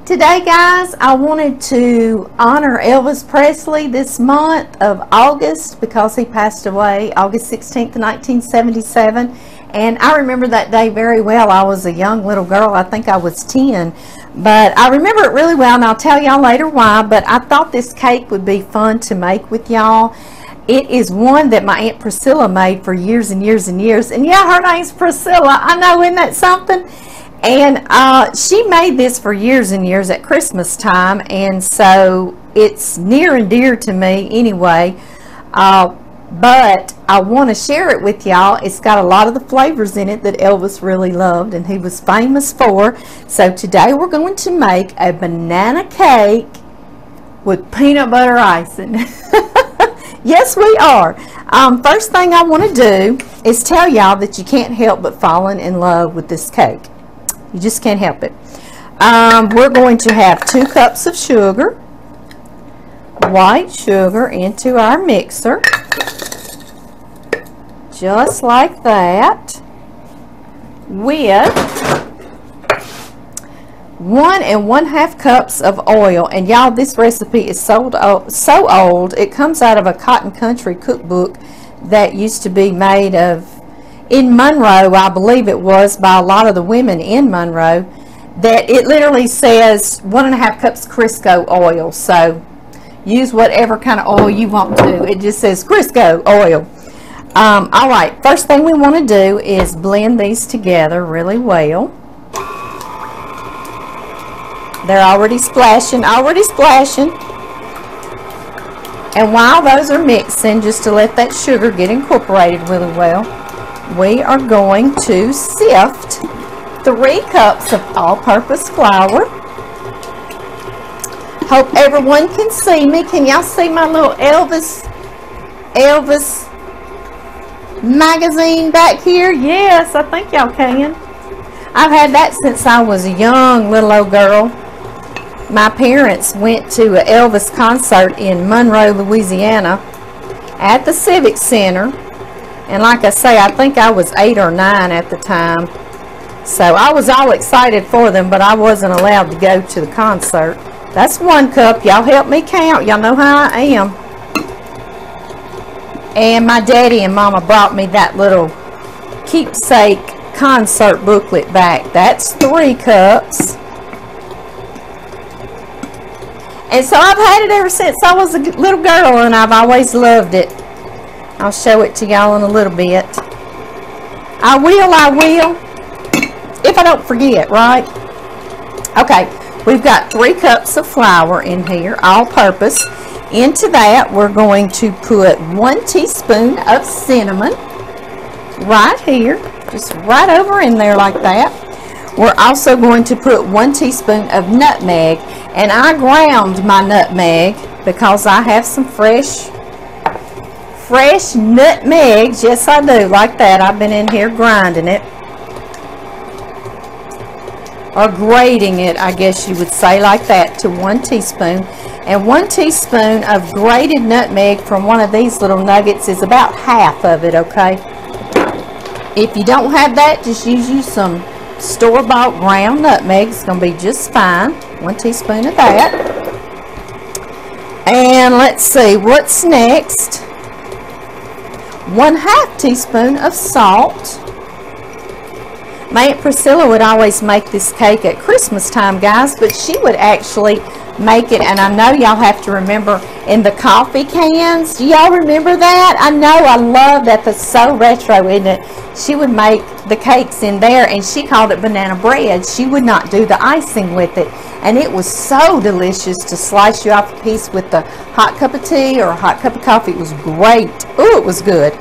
Today, guys, I wanted to honor Elvis Presley this month of August because he passed away August 16th, 1977. And I remember that day very well. I was a young little girl. I think I was 10. But I remember it really well, and I'll tell y'all later why. But I thought this cake would be fun to make with y'all. It is one that my Aunt Priscilla made for years and years and years. And yeah, her name's Priscilla. I know, isn't that something? And she made this for years and years at Christmas time, and so it's near and dear to me anyway. But I want to share it with y'all. It's got a lot of the flavors in it that Elvis really loved and he was famous for. So today we're going to make a banana cake with peanut butter icing. Yes, we are. First thing I want to do is tell y'all that you can't help but falling in love with this cake. You just can't help it. We're going to have 2 cups of sugar, white sugar, into our mixer, just like that, with 1 1/2 cups of oil. And y'all, this recipe is so old. It comes out of a Cotton Country cookbook that used to be made of in Monroe, I believe it was, by a lot of the women in Monroe, that it literally says 1 1/2 cups Crisco oil. So use whatever kind of oil you want to. It just says Crisco oil. All right, first thing we want to do is blend these together really well. They're already splashing, And while those are mixing, just to let that sugar get incorporated really well, we are going to sift 3 cups of all-purpose flour. Hope everyone can see me. Can y'all see my little Elvis magazine back here? Yes, I think y'all can. I've had that since I was a young little old girl. My parents went to an Elvis concert in Monroe, Louisiana at the Civic Center. And like I say, I think I was 8 or 9 at the time. So I was all excited for them, but I wasn't allowed to go to the concert. That's 1 cup. Y'all help me count. Y'all know how I am. And my daddy and mama brought me that little keepsake concert booklet back. That's 3 cups. And so I've had it ever since I was a little girl, and I've always loved it. I'll show it to y'all in a little bit. I will, if I don't forget, right? Okay, we've got 3 cups of flour in here, all-purpose. Into that, we're going to put 1 teaspoon of cinnamon right here, just right over in there like that. We're also going to put 1 teaspoon of nutmeg, and I ground my nutmeg because I have some fresh nutmegs. Yes, I do, like that. I've been in here grinding it, or grating it, I guess you would say, like that, to 1 teaspoon. And 1 teaspoon of grated nutmeg from one of these little nuggets is about half of it, okay? If you don't have that, just use you some store-bought ground nutmeg. It's going to be just fine. 1 teaspoon of that. And let's see, what's next? 1/2 teaspoon of salt. My Aunt Priscilla would always make this cake at Christmas time, guys, but she would actually make it, and I know y'all have to remember, in the coffee cans. Do y'all remember that? I know, I love that. That's so retro, isn't it? She would make the cakes in there, and she called it banana bread. She would not do the icing with it, and it was so delicious to slice you off a piece with a hot cup of tea or a hot cup of coffee. It was great. Oh, it was good.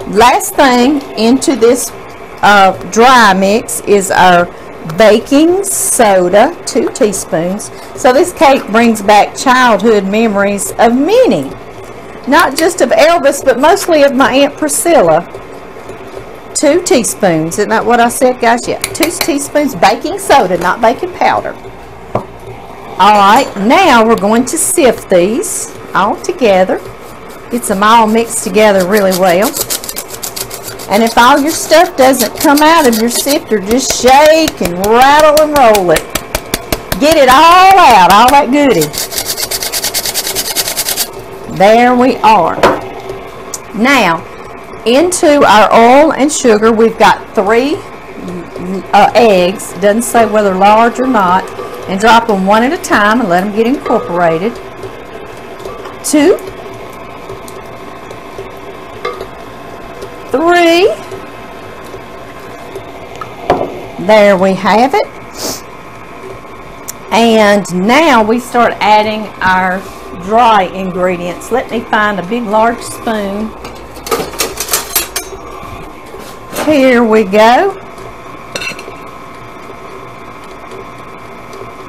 Last thing into this dry mix is our baking soda, 2 teaspoons. So this cake brings back childhood memories of many, not just of Elvis, but mostly of my Aunt Priscilla. 2 teaspoons. Isn't that what I said, guys? Yeah, 2 teaspoons baking soda, not baking powder. All right, now we're going to sift these all together. Get them all mixed together really well. And if all your stuff doesn't come out of your sifter, just shake and rattle and roll it. get it all out, all that goodie. There we are. Now, into our oil and sugar, we've got 3 eggs. Doesn't say whether large or not. And drop them one at a time and let them get incorporated. 2, 3. There we have it. And now we start adding our dry ingredients. Let me find a big large spoon. Here we go.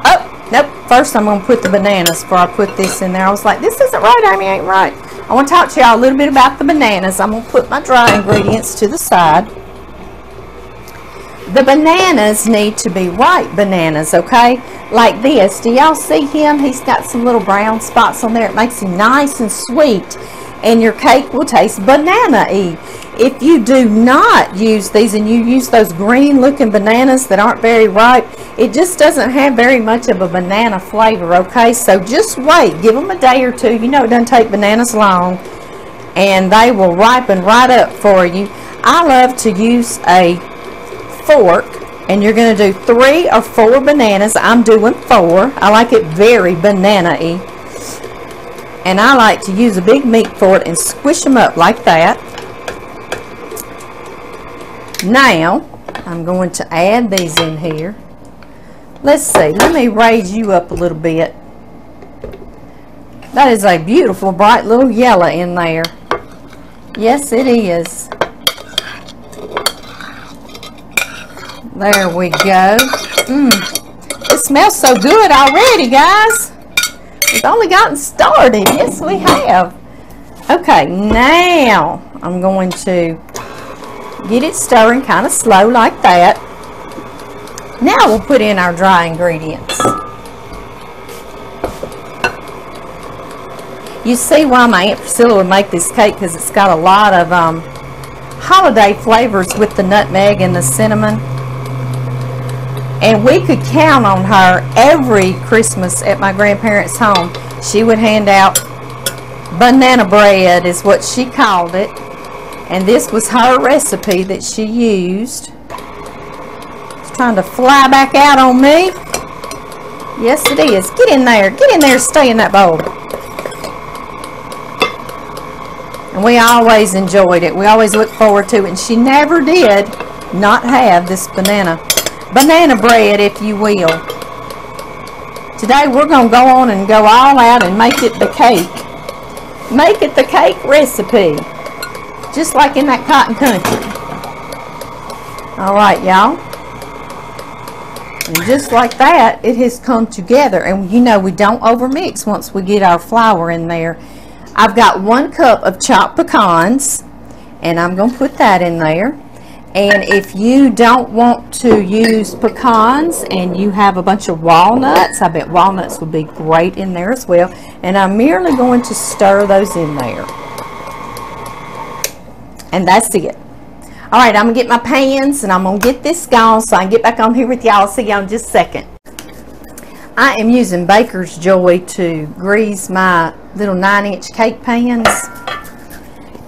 Oh, nope. First I'm going to put the bananas before I put this in there. I was like, this isn't right, Amy, ain't right. I want to talk to y'all a little bit about the bananas. I'm going to put my dry ingredients to the side. The bananas need to be ripe bananas, okay? Like this. Do y'all see him? He's got some little brown spots on there. It makes him nice and sweet. And your cake will taste banana-y. If you do not use these and you use those green looking bananas that aren't very ripe, it just doesn't have very much of a banana flavor, okay? So just wait. Give them a day or two. You know it doesn't take bananas long. And they will ripen right up for you. I love to use a fork, and you're going to do 3 or 4 bananas. I'm doing 4. I like it very banana-y. And I like to use a big meat fork and squish them up like that. Now, I'm going to add these in here. Let's see. Let me raise you up a little bit. That is a beautiful, bright little yellow in there. Yes, it is. There we go. It smells so good already, guys. We've only gotten started. Yes, we have. Okay, now I'm going to get it stirring kind of slow like that. Now we'll put in our dry ingredients. You see why my Aunt Priscilla would make this cake, because it's got a lot of holiday flavors with the nutmeg and the cinnamon. And we could count on her every Christmas at my grandparents' home. She would hand out banana bread is what she called it. And this was her recipe that she used. It's trying to fly back out on me. Yes, it is. Get in there. Get in there. Stay in that bowl. And we always enjoyed it. We always looked forward to it. And she never did not have this banana bread, if you will. Today we're going to go on and go all out and make it the cake. Make it the cake recipe. Just like in that cotton country. Alright, y'all. And just like that, it has come together. And you know, we don't overmix once we get our flour in there. I've got 1 cup of chopped pecans. And I'm going to put that in there. And if you don't want to use pecans and you have a bunch of walnuts, I bet walnuts would be great in there as well. And I'm merely going to stir those in there. And that's it. Alright, I'm going to get my pans and I'm going to get this gone so I can get back on here with y'all. I'll see y'all in just a second. I am using Baker's Joy to grease my little 9-inch cake pans.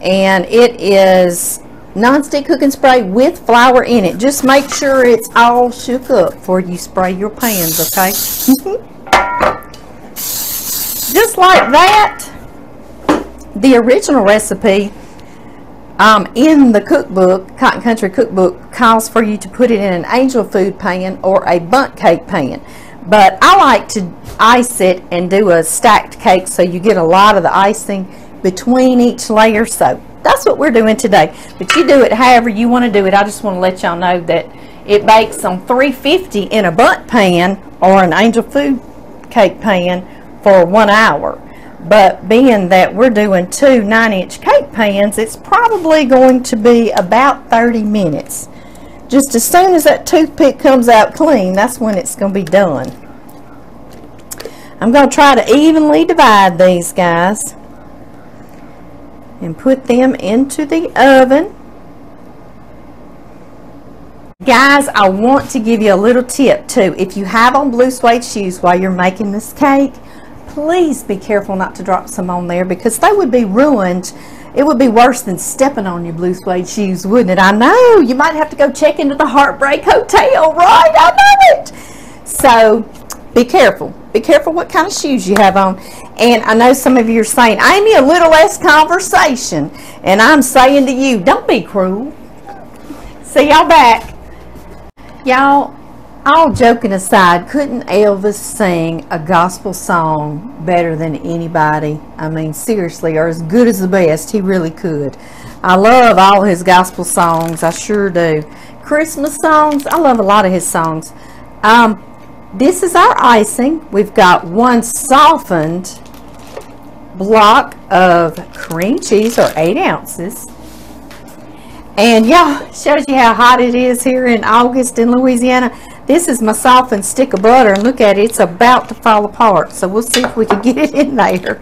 And it is non-stick cooking spray with flour in it. Just make sure it's all shook up before you spray your pans, okay? Just like that. The original recipe in the cookbook, Cotton Country Cookbook, calls for you to put it in an angel food pan or a bundt cake pan. But I like to ice it and do a stacked cake so you get a lot of the icing between each layer. So that's what we're doing today. But you do it however you want to do it. I just want to let y'all know that it bakes on 350 in a bundt pan or an angel food cake pan for 1 hour. But being that we're doing 2 9-inch cake pans, it's probably going to be about 30 minutes. Just as soon as that toothpick comes out clean, that's when it's going to be done. I'm going to try to evenly divide these guys and put them into the oven. Guys, I want to give you a little tip too. If you have on blue suede shoes while you're making this cake, please be careful not to drop some on there, because they would be ruined. It would be worse than stepping on your blue suede shoes, wouldn't it? I know. You might have to go check into the Heartbreak Hotel, right? I know it. So be careful. Be careful what kind of shoes you have on. And I know some of you are saying, I need a little less conversation. And I'm saying to you, don't be cruel. See y'all back. Y'all, all joking aside, couldn't Elvis sing a gospel song better than anybody? I mean, seriously, or as good as the best. He really could. I love all his gospel songs. I sure do. Christmas songs, I love a lot of his songs. This is our icing. We've got one softened block of cream cheese, or 8 ounces. And y'all, shows you how hot it is here in August in Louisiana. This is my softened stick of butter, and look at it, it's about to fall apart. So we'll see if we can get it in there.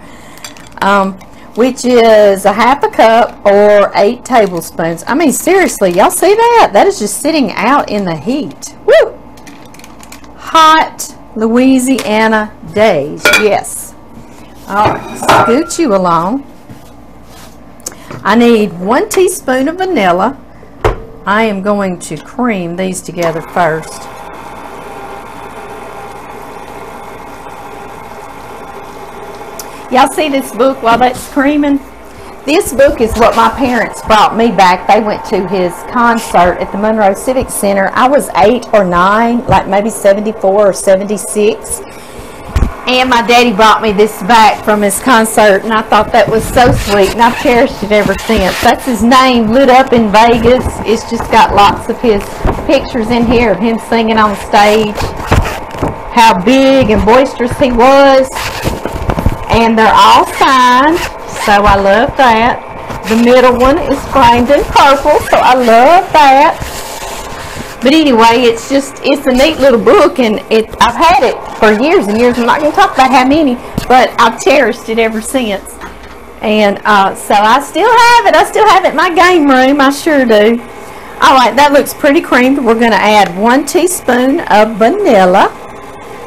Which is a 1/2 cup or 8 tablespoons. I mean, seriously, y'all see that? That is just sitting out in the heat. Woo! Hot Louisiana days, yes. All right, scoot you along. I need 1 teaspoon of vanilla. I am going to cream these together first. Y'all see this book while that's creaming? This book is what my parents brought me back. They went to his concert at the Monroe Civic Center. I was 8 or 9, like maybe 74 or 76. And my daddy brought me this back from his concert, and I thought that was so sweet, and I've cherished it ever since. That's his name, Lit Up in Vegas. It's just got lots of his pictures in here of him singing on stage, how big and boisterous he was. And they're all signed, so I love that. The middle one is framed in purple, so I love that. But anyway, it's a neat little book, and I've had it for years and years. I'm not going to talk about how many, but I've cherished it ever since. And so I still have it. I still have it in my game room. I sure do. All right, that looks pretty creamed. We're going to add 1 teaspoon of vanilla.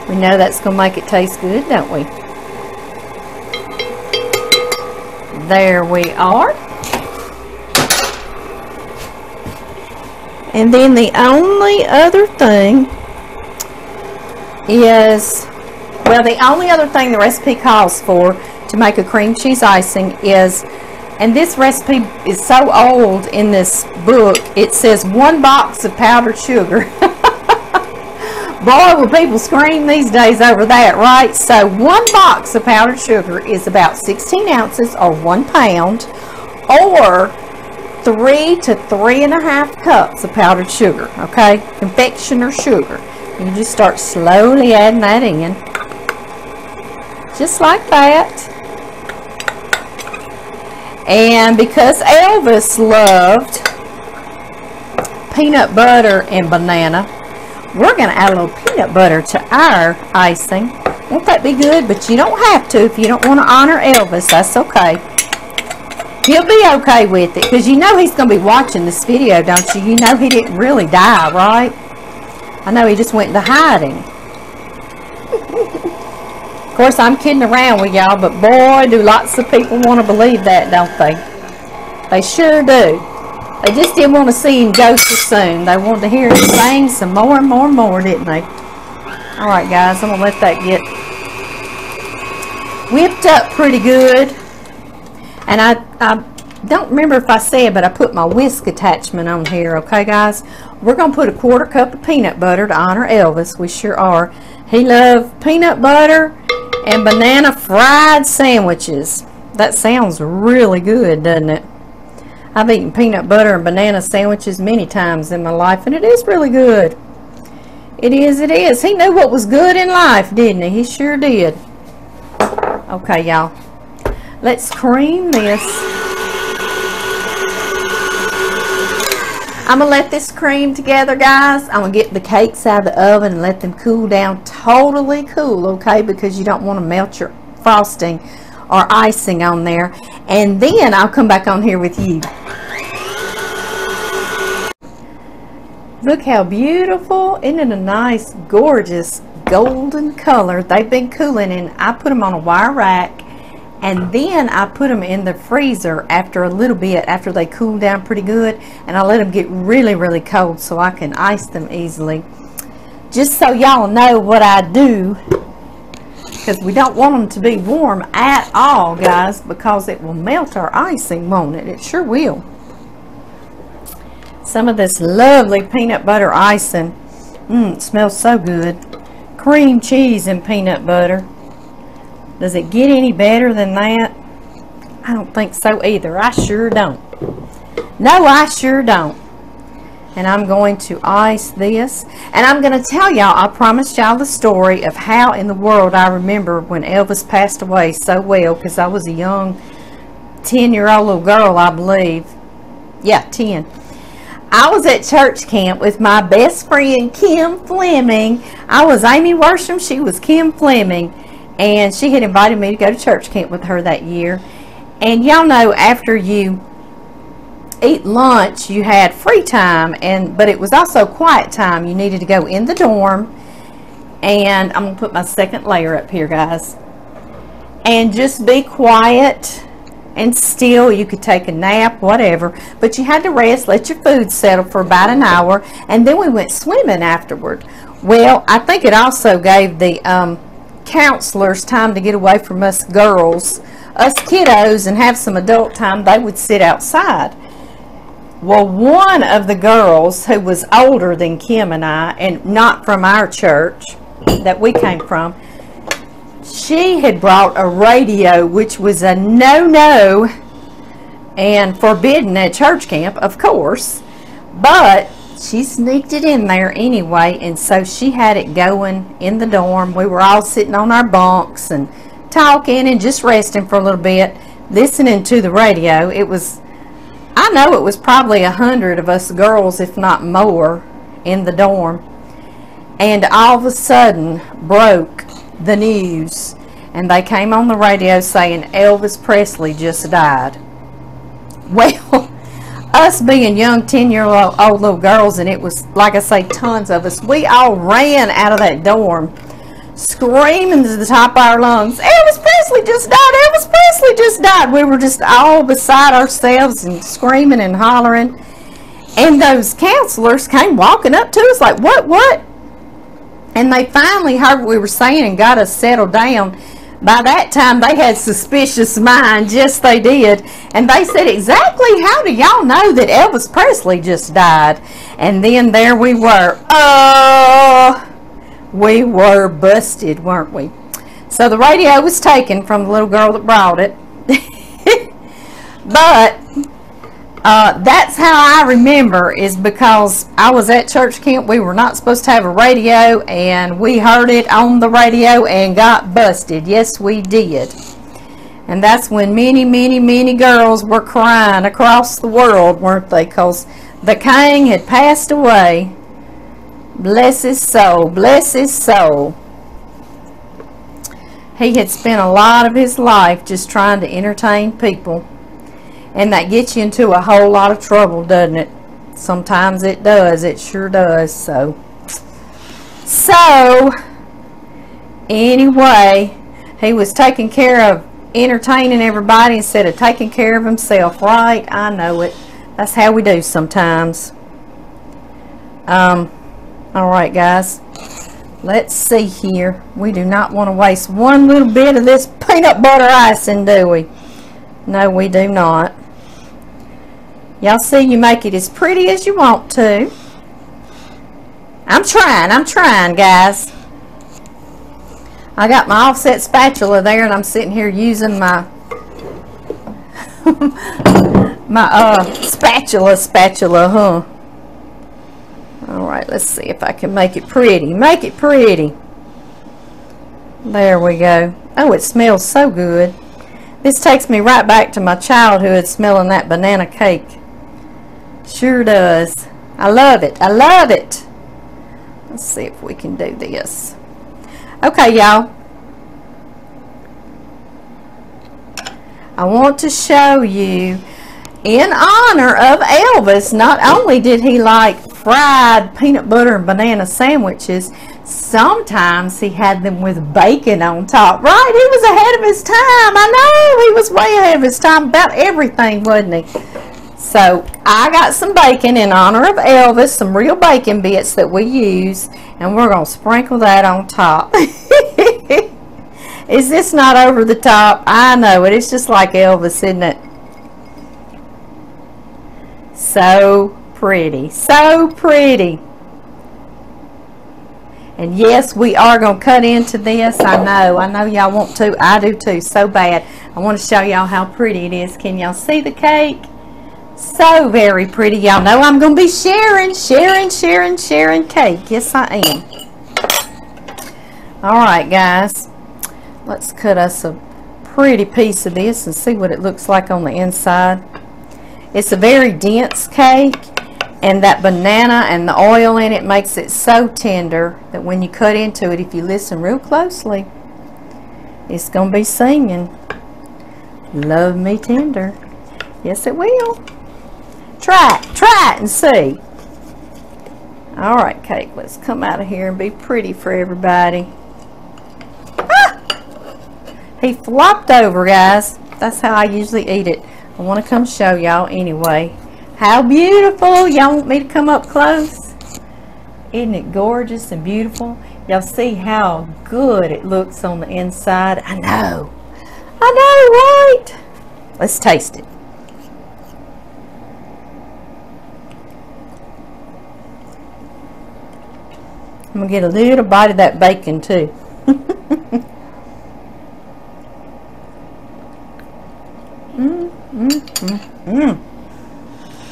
We know that's going to make it taste good, don't we? There we are. And then the only other thing is, well, the only other thing the recipe calls for to make a cream cheese icing is, and this recipe is so old in this book, it says 1 box of powdered sugar. Boy, will people scream these days over that, right? So 1 box of powdered sugar is about 16 ounces or 1 pound, or 3 to 3.5 cups of powdered sugar, okay? Confectioner sugar. You just start slowly adding that in. Just like that. And because Elvis loved peanut butter and banana, we're going to add a little peanut butter to our icing. Won't that be good? But you don't have to if you don't want to honor Elvis. That's okay. He'll be okay with it, because you know he's going to be watching this video, don't you? You know he didn't really die, right? I know he just went into hiding. Of course, I'm kidding around with y'all, but boy, do lots of people want to believe that, don't they? They sure do. They just didn't want to see him go so soon. They wanted to hear him sing some more and more and more, didn't they? All right, guys, I'm going to let that get whipped up pretty good. And I don't remember if I said, but I put my whisk attachment on here, okay, guys? We're going to put a 1/4 cup of peanut butter to honor Elvis. We sure are. He loved peanut butter and banana fried sandwiches. That sounds really good, doesn't it? I've eaten peanut butter and banana sandwiches many times in my life, and it is really good. It is, it is. He knew what was good in life, didn't he? He sure did. Okay, y'all. Let's cream this. I'm going to let this cream together, guys. I'm going to get the cakes out of the oven and let them cool down totally cool, okay? Because you don't want to melt your frosting or icing on there. And then I'll come back on here with you. Look how beautiful. Isn't it a nice, gorgeous golden color? They've been cooling, and I put them on a wire rack, and then I put them in the freezer after a little bit, after they cool down pretty good, and I let them get really, really cold so I can ice them easily. Just so y'all know what I do, because we don't want them to be warm at all, guys, because it will melt our icing, won't it? It sure will. Some of this lovely peanut butter icing. It smells so good. Cream cheese and peanut butter. Does it get any better than that? I don't think so either. I sure don't. No, I sure don't. And I'm going to ice this. And I'm going to tell y'all, I promised y'all the story of how in the world I remember when Elvis passed away so well, because I was a young 10-year-old little girl, I believe. Yeah, 10. I was at church camp with my best friend, Kim Fleming. I was Amy Worsham. She was Kim Fleming. And she had invited me to go to church camp with her that year. And y'all know, after you eat lunch, you had free time, but it was also quiet time. You needed to go in the dorm. And I'm going to put my second layer up here, guys. And just be quiet and still. You could take a nap, whatever, but you had to rest, let your food settle for about an hour, and then we went swimming afterward. Well, I think it also gave the counselors time to get away from us girls, us kiddos, and have some adult time. They would sit outside. Well, one of the girls who was older than Kim and I, and not from our church that we came from, she had brought a radio, which was a no-no and forbidden at church camp, of course, but she sneaked it in there anyway, and so she had it going in the dorm. We were all sitting on our bunks and talking and just resting for a little bit, listening to the radio. It was, I know it was probably 100 of us girls, if not more, in the dorm, and all of a sudden broke the news, and they came on the radio saying Elvis Presley just died. Well, us being young 10-year-old little girls, and it was, like I say, tons of us, we all ran out of that dorm screaming to the top of our lungs, Elvis Presley just died, Elvis Presley just died. We were just all beside ourselves and screaming and hollering, and those counselors came walking up to us like, what? And they finally heard what we were saying and got us settled down. By that time, they had suspicious minds. Yes, they did. And they said, exactly how do y'all know that Elvis Presley just died? And then there we were. We were busted, weren't we? So the radio was taken from the little girl that brought it. But that's how I remember, is because I was at church camp. We were not supposed to have a radio, and we heard it on the radio and got busted. Yes, we did. And that's when many girls were crying across the world, weren't they? Because the king had passed away. Bless his soul, bless his soul. He had spent a lot of his life just trying to entertain people. And that gets you into a whole lot of trouble, doesn't it? Sometimes it does. It sure does. So anyway, he was taking care of entertaining everybody instead of taking care of himself, right? I know it. That's how we do sometimes. All right, guys. Let's see here. We do not want to waste one little bit of this peanut butter icing, do we? No, we do not. Y'all see, you make it as pretty as you want to. I'm trying, guys. I got my offset spatula there, and I'm sitting here using my spatula, huh? All right, let's see if I can make it pretty. Make it pretty. There we go. Oh, it smells so good. This takes me right back to my childhood, smelling that banana cake. Sure does. I love it. I love it. Let's see if we can do this. Okay, y'all. I want to show you, in honor of Elvis, not only did he like fried peanut butter and banana sandwiches. Sometimes he had them with bacon on top. Right? He was ahead of his time. I know. He was way ahead of his time about everything, wasn't he? So I got some bacon in honor of Elvis, some real bacon bits that we use, and we're going to sprinkle that on top. Is this not over the top? I know it. It's just like Elvis, isn't it? So pretty. So pretty. And yes, we are going to cut into this. I know y'all want to. I do too, so bad. I want to show y'all how pretty it is. Can y'all see the cake? So very pretty. Y'all know I'm going to be sharing cake. Yes, I am. All right, guys. Let's cut us a pretty piece of this and see what it looks like on the inside. It's a very dense cake, and that banana and the oil in it makes it so tender that when you cut into it, if you listen real closely, it's going to be singing, "Love Me Tender." Yes, it will. Try it and see. All right, cake, let's come out of here and be pretty for everybody. Ah! He flopped over, guys. That's how I usually eat it. I want to come show y'all anyway. How beautiful. Y'all want me to come up close? Isn't it gorgeous and beautiful? Y'all see how good it looks on the inside? I know, right? Let's taste it. I'm going to get a little bite of that bacon too.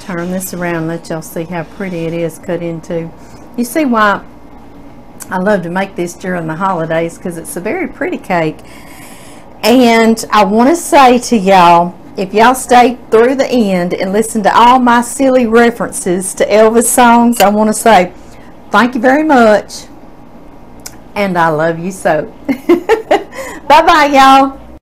Turn this around, let y'all see how pretty it is cut into. You see why I love to make this during the holidays, because it's a very pretty cake. And I want to say to y'all, if y'all stay through the end and listen to all my silly references to Elvis songs, I want to say thank you very much, and I love you so. Bye bye, y'all.